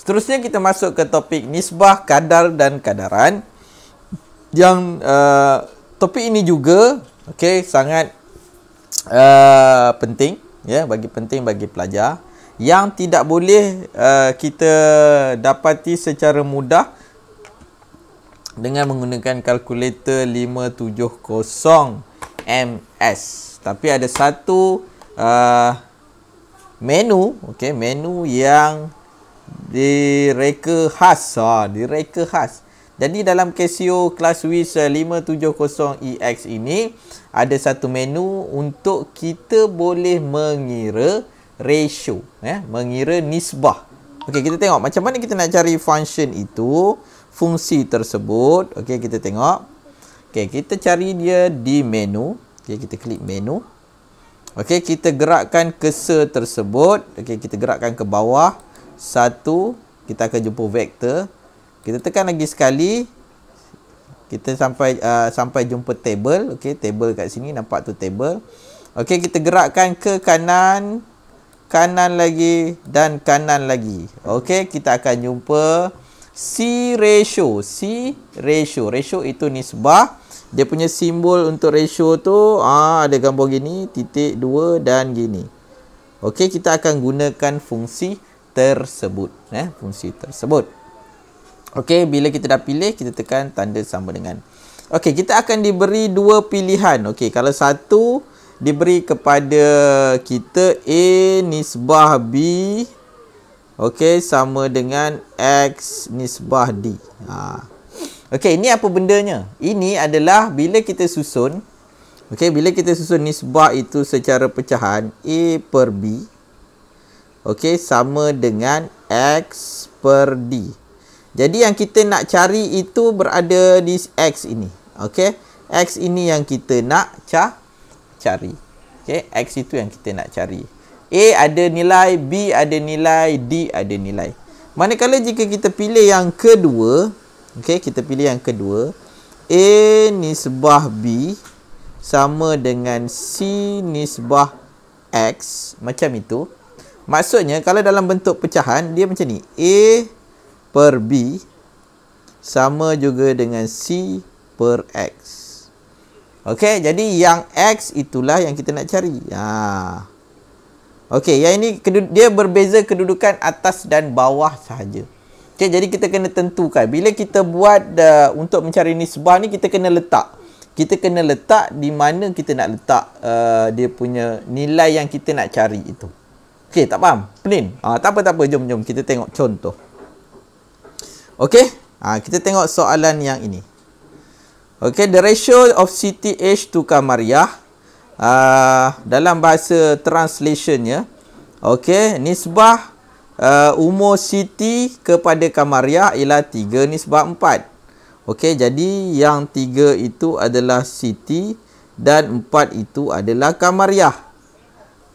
Seterusnya kita masuk ke topik nisbah, kadar dan kadaran. Yang topik ini juga sangat penting bagi pelajar, yang tidak boleh kita dapati secara mudah dengan menggunakan kalkulator 570 MS. Tapi ada satu menu yang direka khas. Jadi dalam Casio ClassWiz 570EX ini ada satu menu untuk kita boleh mengira ratio, mengira nisbah. Okey, kita tengok macam mana kita nak cari function itu, fungsi tersebut. Okey, kita tengok. Okey, kita cari dia di menu. Okey, kita klik menu. Okey, kita gerakkan cursor tersebut. Okey, kita gerakkan ke bawah. Satu, kita akan jumpa vektor. Kita tekan lagi sekali. Kita sampai jumpa table. Okey, table kat sini, nampak tu table. Okey, kita gerakkan ke kanan, kanan lagi dan kanan lagi. Okey, kita akan jumpa C ratio. Ratio itu nisbah. Dia punya simbol untuk ratio tu ada gambar gini, titik 2 dan gini. Okey, kita akan gunakan fungsi tersebut, fungsi tersebut. Okey, bila kita dah pilih, kita tekan tanda sama dengan. Okey, kita akan diberi dua pilihan. Okey, kalau satu diberi kepada kita A nisbah B, okey, sama dengan X nisbah D. Okey, ini apa bendanya? Ini adalah bila kita susun, bila kita susun nisbah itu secara pecahan A per B, okey, sama dengan X per D. Jadi yang kita nak cari itu berada di X ini. Okey, X ini yang kita nak cari. Okey, X itu yang kita nak cari. A ada nilai, B ada nilai, D ada nilai. Manakala jika kita pilih yang kedua, kita pilih yang kedua, A nisbah B sama dengan C nisbah X, macam itu. Maksudnya kalau dalam bentuk pecahan dia macam ni, A per B sama juga dengan C per X. Okey, jadi yang X itulah yang kita nak cari. Okey, yang ini dia berbeza kedudukan atas dan bawah sahaja. Okey, jadi kita kena tentukan. Bila kita buat untuk mencari nisbah ni, kita kena letak. Kita kena letak di mana kita nak letak dia punya nilai yang kita nak cari itu. Okey, tak faham? Pening? Tak apa. Jom kita tengok contoh. Okey, kita tengok soalan yang ini. Okey, the ratio of Siti H to Kamariah. Dalam bahasa translationnya, okey, nisbah umur Siti kepada Kamariah ialah 3 nisbah 4. Okey, jadi yang 3 itu adalah Siti dan 4 itu adalah Kamariah.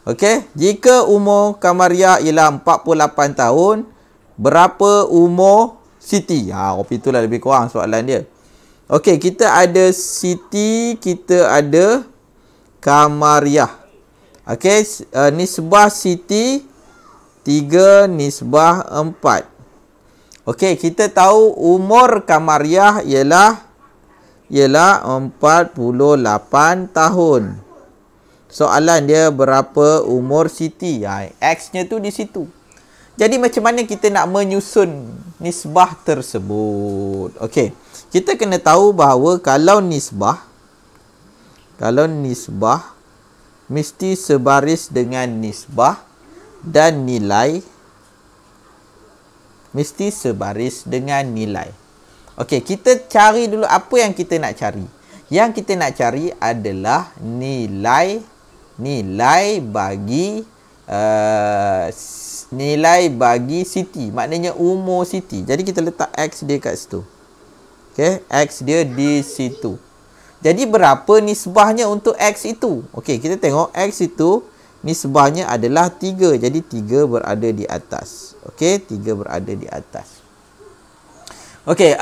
Okey, jika umur Kamariah ialah 48 tahun, berapa umur Siti? Itulah lebih kurang soalan dia. Okey, kita ada Siti, kita ada Kamariah. Okey, nisbah Siti 3 nisbah 4. Okey, kita tahu umur Kamariah ialah 48 tahun. Soalan dia berapa umur Siti? X-nya tu di situ. Jadi macam mana kita nak menyusun nisbah tersebut? Okey, kita kena tahu bahawa kalau nisbah mesti sebaris dengan nisbah dan nilai mesti sebaris dengan nilai. Okey, kita cari dulu apa yang kita nak cari. Yang kita nak cari adalah nilai bagi Siti, maknanya umur Siti. Jadi kita letak X dia kat situ. Okey, X dia di situ. Jadi berapa nisbahnya untuk X itu? Okey, kita tengok X itu nisbahnya adalah 3. Jadi 3 berada di atas. Okey, 3 berada di atas. Okey,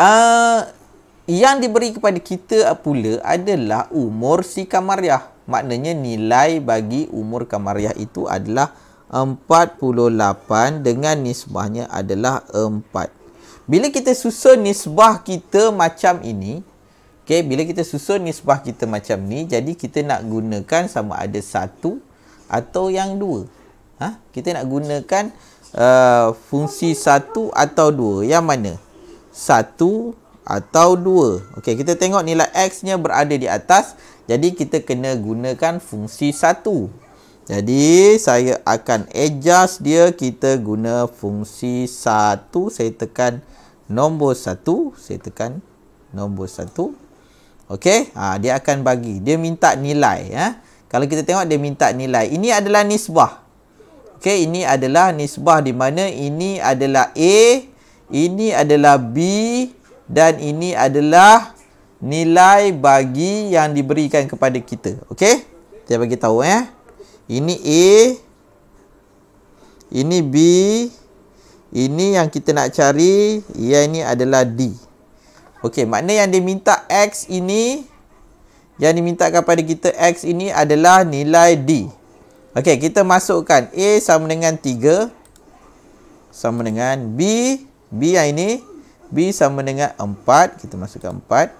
yang diberi kepada kita pula adalah umur si Kamariah. Maknanya nilai bagi umur Kamariah itu adalah 48 dengan nisbahnya adalah 4. Bila kita susun nisbah kita macam ini, okey, bila kita susun nisbah kita macam ni, jadi kita nak gunakan sama ada 1 atau yang 2. Kita nak gunakan fungsi 1 atau 2. Yang mana? 1 atau 2. Okey, kita tengok nilai X-nya berada di atas. Jadi, kita kena gunakan fungsi 1. Jadi, saya akan adjust dia. Kita guna fungsi 1. Saya tekan nombor 1. Saya tekan nombor 1. Okey, dia akan bagi. Dia minta nilai. Kalau kita tengok, dia minta nilai. Ini adalah nisbah. Okey, ini adalah nisbah di mana ini adalah A, ini adalah B, dan ini adalah nilai bagi yang diberikan kepada kita. Okey? Saya bagi tahu Ini A, ini B, ini yang kita nak cari, yang ini adalah D. Okey, makna yang diminta X ini, yang diminta kepada kita X ini adalah nilai D. Okey, kita masukkan A sama dengan 3 sama dengan B, B yang ini, B sama dengan 4, kita masukkan 4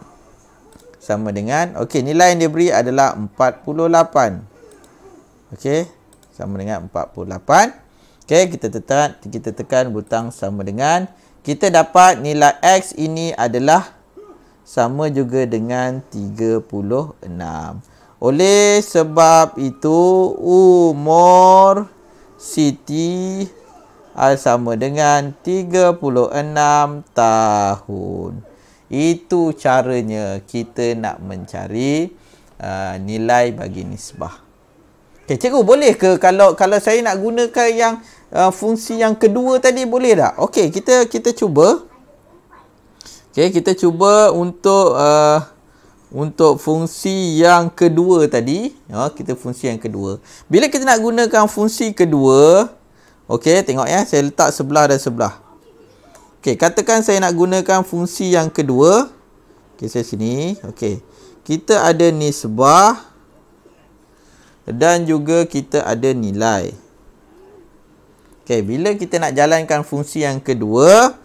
sama dengan, okey, nilai yang dia beri adalah 48. Okey, sama dengan 48. Okey, kita tekan butang sama dengan, kita dapat nilai X ini adalah sama juga dengan 36. Oleh sebab itu, umur Siti sama dengan 36 tahun. Itu caranya kita nak mencari nilai bagi nisbah. Okay, cikgu, boleh ke kalau saya nak gunakan yang fungsi yang kedua tadi, boleh tak? Okey, kita cuba. Okey, kita cuba untuk fungsi yang kedua tadi. Kita fungsi yang kedua. Bila kita nak gunakan fungsi kedua, okey, tengok saya letak sebelah dan sebelah. Okey, katakan saya nak gunakan fungsi yang kedua. Okey, saya sini. Okey, kita ada nisbah dan juga kita ada nilai. Okey, bila kita nak jalankan fungsi yang kedua,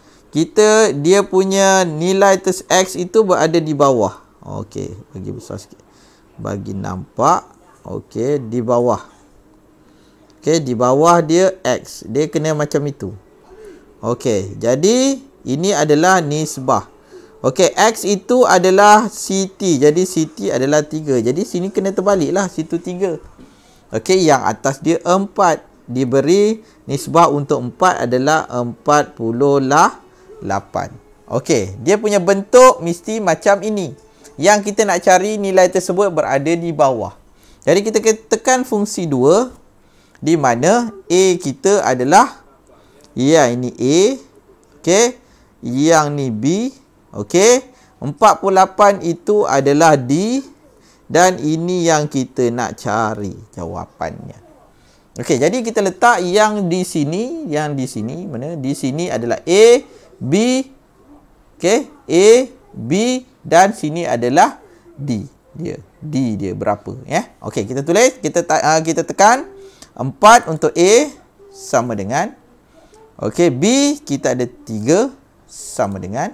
dia punya nilai X itu berada di bawah. Okey, bagi besar sikit. Bagi nampak. Okey, di bawah. Okey, di bawah dia X. Dia kena macam itu. Okey, jadi ini adalah nisbah. Okey, X itu adalah CT. Jadi CT adalah 3. Jadi sini kena terbaliklah, situ 3. Okey, yang atas dia 4. Diberi nisbah untuk 4 adalah 48. Okey, dia punya bentuk mesti macam ini. Yang kita nak cari nilai tersebut berada di bawah. Jadi kita tekan fungsi 2, di mana A kita adalah, ini A, okey, yang ni B, okey, 48 itu adalah D, dan ini yang kita nak cari jawapannya. Okey, jadi kita letak yang di sini, mana? Di sini adalah A, B, okey, A, B, dan sini adalah D dia berapa Okey, kita tulis, kita tekan 4 untuk A sama dengan, okey, B kita ada 3 sama dengan,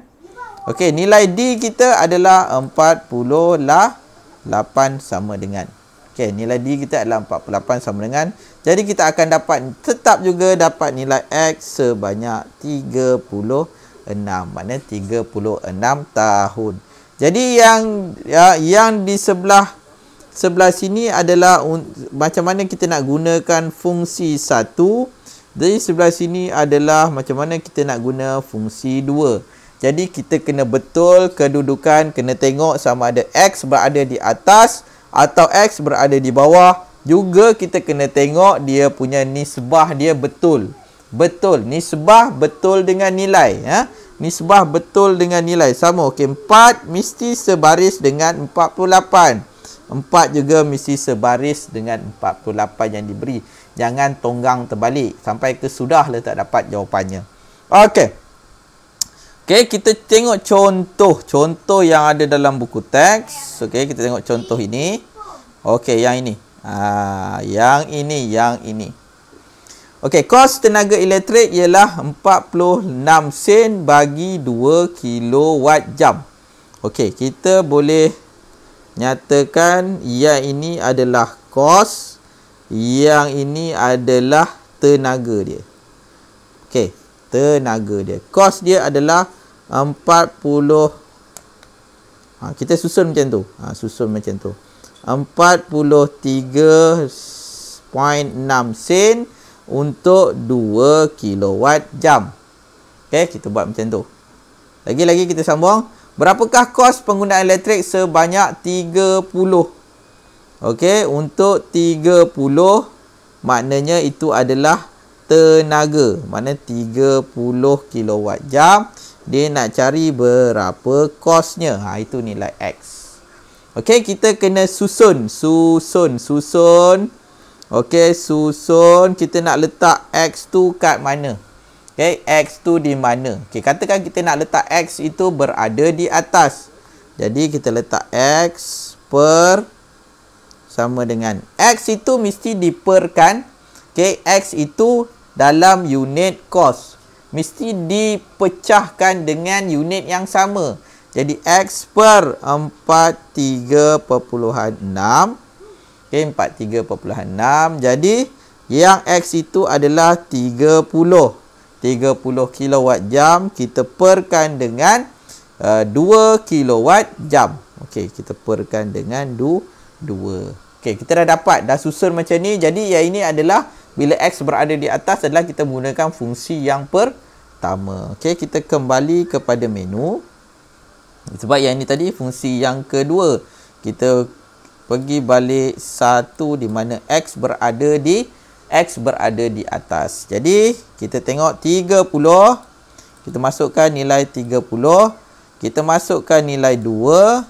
okey, nilai D kita adalah 48 sama dengan, okey, nilai D kita adalah 48 sama dengan, jadi kita akan tetap juga dapat nilai X sebanyak 36, maknanya 36 tahun. Jadi yang di sebelah sini adalah macam mana kita nak gunakan fungsi 1. Jadi sebelah sini adalah macam mana kita nak guna fungsi 2. Jadi kita kena betul kedudukan, kena tengok sama ada X berada di atas atau X berada di bawah. Juga kita kena tengok dia punya nisbah dia betul. Nisbah betul dengan nilai. Nisbah betul dengan nilai sama. Okey, 4 mesti sebaris dengan 48. 4 juga mesti sebaris dengan 48 yang diberi. Jangan tonggang terbalik sampai ke sudah tak dapat jawapannya. Okey. Okey, kita tengok contoh yang ada dalam buku teks. Okey, kita tengok contoh ini. Okey, yang ini. Yang ini. Okey, kos tenaga elektrik ialah 46 sen bagi 2 kilowatt jam. Okey, kita boleh nyatakan yang ini adalah kos, yang ini adalah tenaga dia. Okey, tenaga dia. Kos dia adalah 40. Kita susun macam tu. Susun macam tu. 43.6 sen untuk 2 kilowatt jam. Okey, kita buat macam tu. Lagi-lagi kita sambung. Berapakah kos penggunaan elektrik sebanyak 30? Okey, untuk 30 maknanya itu adalah tenaga. Maknanya 30 kilowatt jam. Dia nak cari berapa kosnya. Itu nilai X. Okey, kita kena susun. Okey, susun. Kita nak letak X tu kat mana? Okey, X tu di mana? Okey, katakan kita nak letak X itu berada di atas. Jadi, kita letak X per sama dengan. X itu mesti diperkan. Okey, X itu dalam unit kos. Mesti dipecahkan dengan unit yang sama. Jadi, X per 43.6. Okey, 43.6. Jadi, yang X itu adalah 30 kilowatt jam. Kita perkan dengan 2 kilowatt jam. Okey, kita perkan dengan 2. Okey, kita dah dapat. Dah susun macam ni. Jadi, yang ini adalah bila X berada di atas adalah kita menggunakan fungsi yang pertama. Okey, kita kembali kepada menu. Sebab yang ini tadi fungsi yang kedua. Kita pergi balik satu di mana X berada di atas. Jadi, kita tengok 30. Kita masukkan nilai 30. Kita masukkan nilai 2.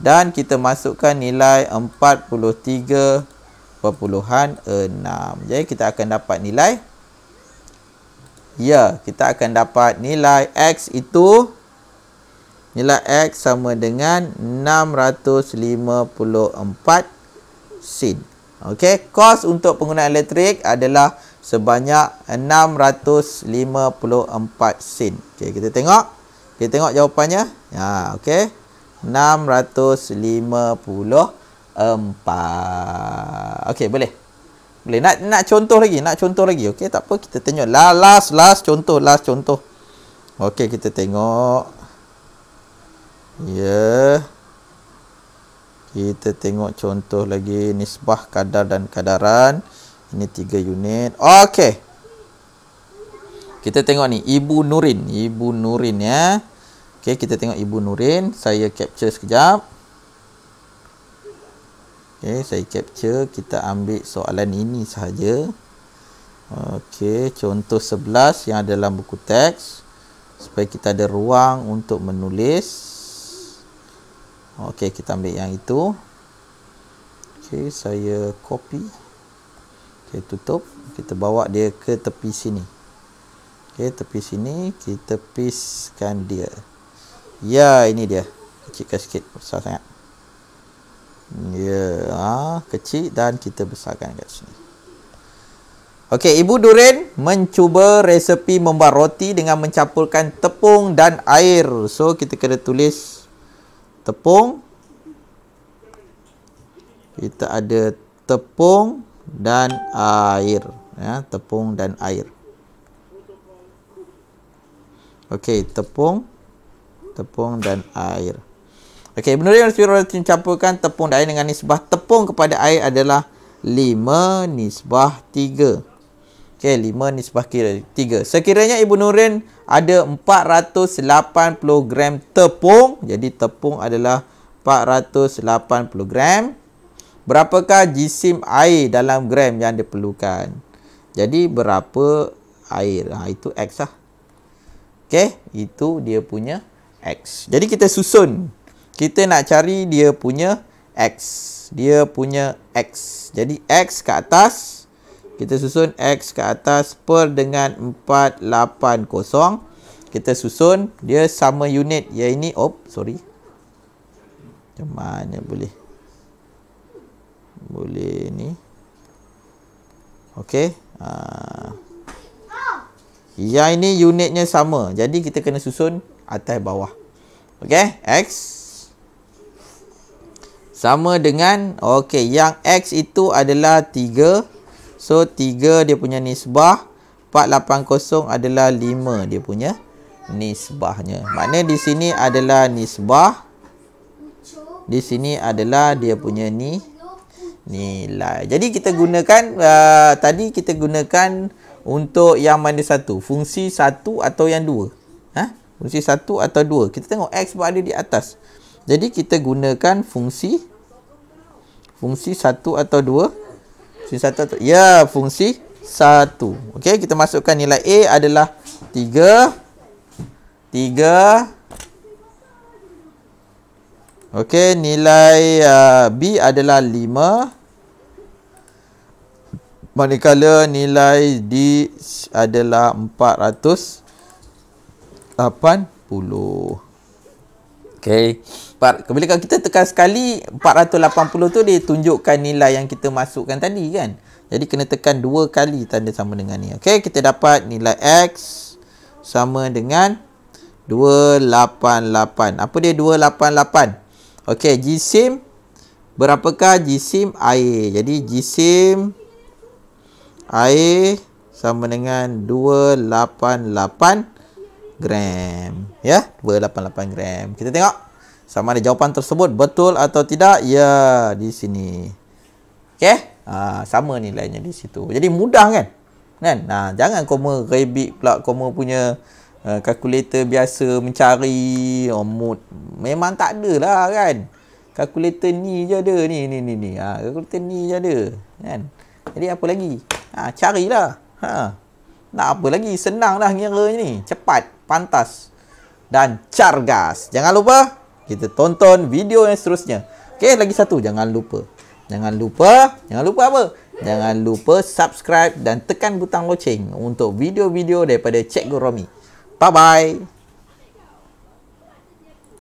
Dan kita masukkan nilai 43.6. Jadi, kita akan dapat nilai. Ya, kita akan dapat nilai X itu. Nilai X sama dengan 654 sen. Okey, kos untuk penggunaan elektrik adalah sebanyak 654 sen. Okey, kita tengok. Kita tengok jawapannya. Okey. 654. Okey, boleh. Boleh. Nak contoh lagi. Okey, tak apa, kita tengok last contoh. Okey, kita tengok. Ya. Kita tengok contoh lagi. Nisbah, kadar dan kadaran. Ini 3 unit. Okey. Kita tengok ni. Ibu Nurin ya. Okey, kita tengok Ibu Nurin. Saya capture sekejap. Okey, saya capture. Kita ambil soalan ini sahaja. Okey, contoh 11 yang ada dalam buku teks. Supaya kita ada ruang untuk menulis. Okey, kita ambil yang itu. Okey, saya copy. Okey, tutup. Kita bawa dia ke tepi sini. Okey, tepi sini. Kita pastekan dia. Ya, ini dia. Kecilkan sikit. Besar sangat. Ya, kecil dan kita besarkan kat sini. Okey, Ibu Nurin mencuba resepi membuat roti dengan mencampurkan tepung dan air. So, kita kena tulis tepung. Kita ada tepung dan air. Ya, tepung dan air. Okey, tepung dan air. Okey, benar yang campurkan tepung dan air dengan nisbah tepung kepada air adalah 5:3. Okey, 5:3. Sekiranya Ibu Nurin ada 480 gram tepung. Jadi, tepung adalah 480 gram. Berapakah jisim air dalam gram yang diperlukan? Jadi, berapa air? Itu X lah. Okey, itu dia punya X. Jadi, kita susun. Kita nak cari dia punya X. Jadi, X ke atas. Kita susun X ke atas per dengan 480. Kita susun. Dia sama unit. Yang ini. Sorry. Macam mana boleh ni. Okey. Yang ini unitnya sama. Jadi kita kena susun atas bawah. Okey, X sama dengan, okey, yang X itu adalah 3. So 3 dia punya nisbah, 480 adalah 5 dia punya nisbahnya. Maknanya di sini adalah nisbah, di sini adalah dia punya nilai. Jadi kita gunakan tadi kita gunakan untuk yang mana satu, fungsi 1 atau yang 2. Fungsi 1 atau 2. Kita tengok X berada di atas. Jadi kita gunakan fungsi 1 atau 2. Fungsi 1 atau, ya, fungsi 1. Okey, kita masukkan nilai A adalah 3. Okey, nilai B adalah 5. Manakala nilai D adalah 480. Okey. Bila kita tekan sekali 480 tu dia tunjukkan nilai yang kita masukkan tadi kan. Jadi kena tekan 2 kali tanda sama dengan ni. Okey, kita dapat nilai X sama dengan 288. Apa dia 288? Okey, jisim berapakah jisim air? Jadi jisim air sama dengan 288 gram. Ya, 288 gram. Kita tengok sama ada jawapan tersebut betul atau tidak. Ya, di sini. Okey? Sama nilainya di situ. Jadi mudah kan? Jangan koma Rubik pula, koma punya kalkulator biasa mencari mood. Memang tak ada lah kan. Kalkulator ni je ada. Ni. Kalkulator ni je ada. Kan? Jadi apa lagi? Carilah. Nak apa lagi? Senang dah ngira ni. Cepat, pantas dan cergas. Jangan lupa kita tonton video yang seterusnya. Okey, lagi satu. Jangan lupa apa? Jangan lupa subscribe dan tekan butang loceng untuk video-video daripada Cikgu Romi. Bye-bye.